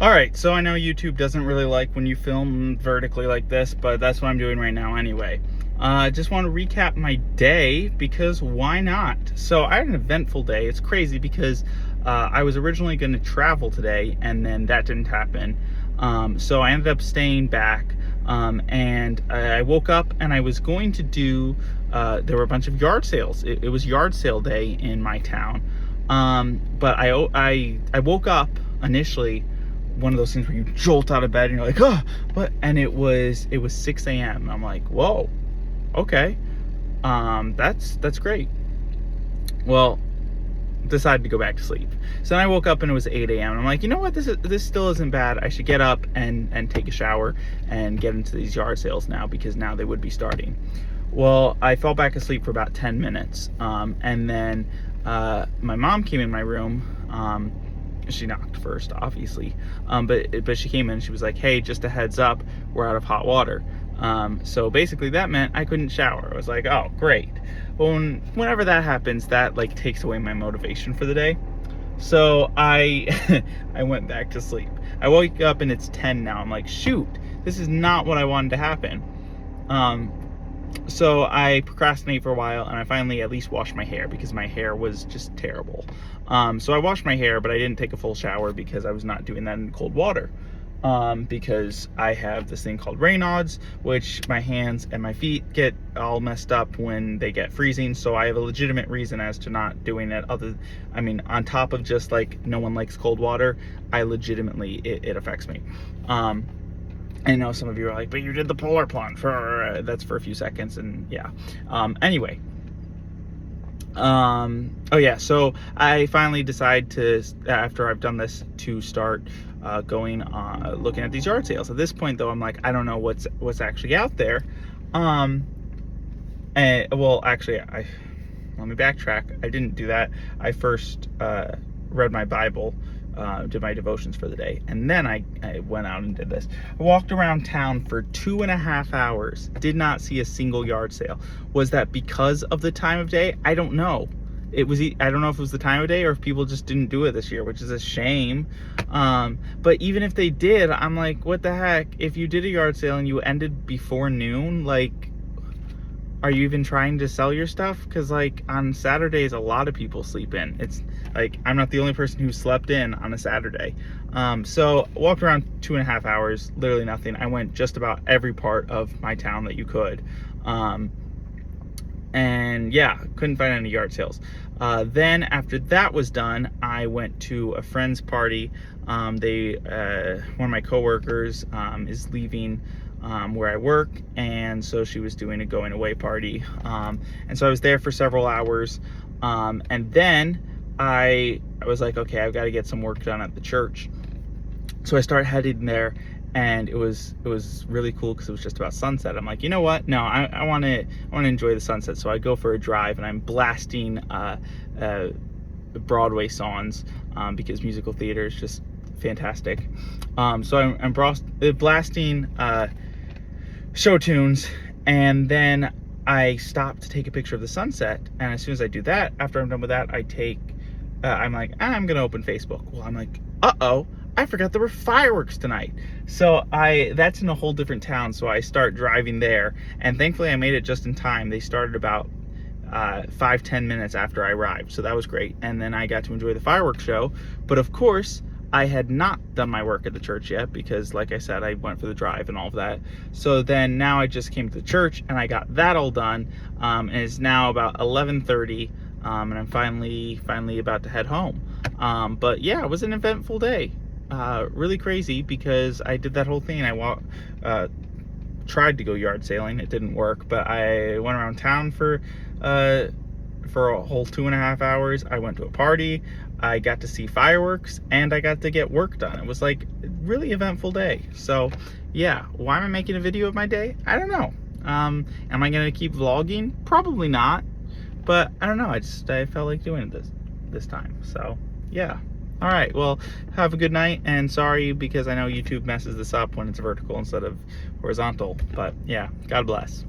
All right, so I know YouTube doesn't really like when you film vertically like this, but that's what I'm doing right now anyway. Just want to recap my day because why not? So I had an eventful day. It's crazy because I was originally going to travel today and then that didn't happen. So I ended up staying back, and I woke up and I was going to do, there were a bunch of yard sales. It was yard sale day in my town. But I woke up initially, one of those things where you jolt out of bed and you're like, oh, and it was 6 a.m. I'm like, whoa, okay, that's great. Well, decided to go back to sleep. So then I woke up and it was 8 a.m. and I'm like, you know what, this still isn't bad. I should get up and take a shower and get into these yard sales now, because now they would be starting. Well, I fell back asleep for about 10 minutes, and then my mom came in my room. She knocked first, obviously, but she came in and she was like, hey, just a heads up, we're out of hot water. So basically that meant I couldn't shower. I was like, oh, great. Well, whenever that happens, that like takes away my motivation for the day. So I I went back to sleep. I woke up and it's 10 now. I'm like, shoot, this is not what I wanted to happen. So I procrastinate for a while and I finally at least washed my hair, because my hair was just terrible. So I washed my hair, but I didn't take a full shower because I was not doing that in cold water. Because I have this thing called Raynaud's, which my hands and my feet get all messed up when they get freezing. So I have a legitimate reason as to not doing it. On top of just like no one likes cold water, I legitimately, it affects me. I know some of you are like, but you did the polar plunge for, that's for a few seconds, and yeah. Anyway. Oh yeah, so I finally decide to, after I've done this, to start going looking at these yard sales. At this point though, I'm like, I don't know what's actually out there. Well, actually, let me backtrack. I didn't do that. I first read my Bible, did my devotions for the day, and then I went out and did this. I walked around town for 2.5 hours, did not see a single yard sale. Was that because of the time of day? I don't know. I don't know if it was the time of day or if people just didn't do it this year, which is a shame. But even if they did, I'm like, what the heck? If you did a yard sale and you ended before noon, like, are you even trying to sell your stuff? Because like on Saturdays, a lot of people sleep in. It's like, I'm not the only person who slept in on a Saturday. So I walked around 2.5 hours, literally nothing. I went just about every part of my town that you could. And yeah, couldn't find any yard sales. Then after that was done, I went to a friend's party. One of my coworkers is leaving where I work, and so she was doing a going away party. And so I was there for several hours. And then I was like, okay, I've got to get some work done at the church. So I started heading there, and it was really cool because it was just about sunset. I'm like, you know what? No, I want to enjoy the sunset. So I go for a drive, and I'm blasting Broadway songs, because musical theater is just fantastic. So I'm blasting show tunes, and then I stop to take a picture of the sunset. And as soon as I do that, after I'm done with that, I'm like, I'm gonna open Facebook. Well, I'm like, uh-oh, I forgot there were fireworks tonight. So that's in a whole different town, so I start driving there, and thankfully I made it just in time. They started about 5-10 minutes after I arrived, so that was great. And then I got to enjoy the fireworks show. But of course, I had not done my work at the church yet, because like I said, I went for the drive and all of that. So then now I just came to the church and I got that all done, and it's now about 11:30, and I'm finally about to head home. But yeah, it was an eventful day. Really crazy, because I did that whole thing. I tried to go yard sailing, it didn't work, but I went around town for a whole 2.5 hours. I went to a party, I got to see fireworks, and I got to get work done. It was like a really eventful day. So yeah, why am I making a video of my day? I don't know. Am I gonna keep vlogging? Probably not, but I don't know, I felt like doing it this time. So yeah. All right, well, have a good night, and sorry because I know YouTube messes this up when it's vertical instead of horizontal, but yeah, God bless.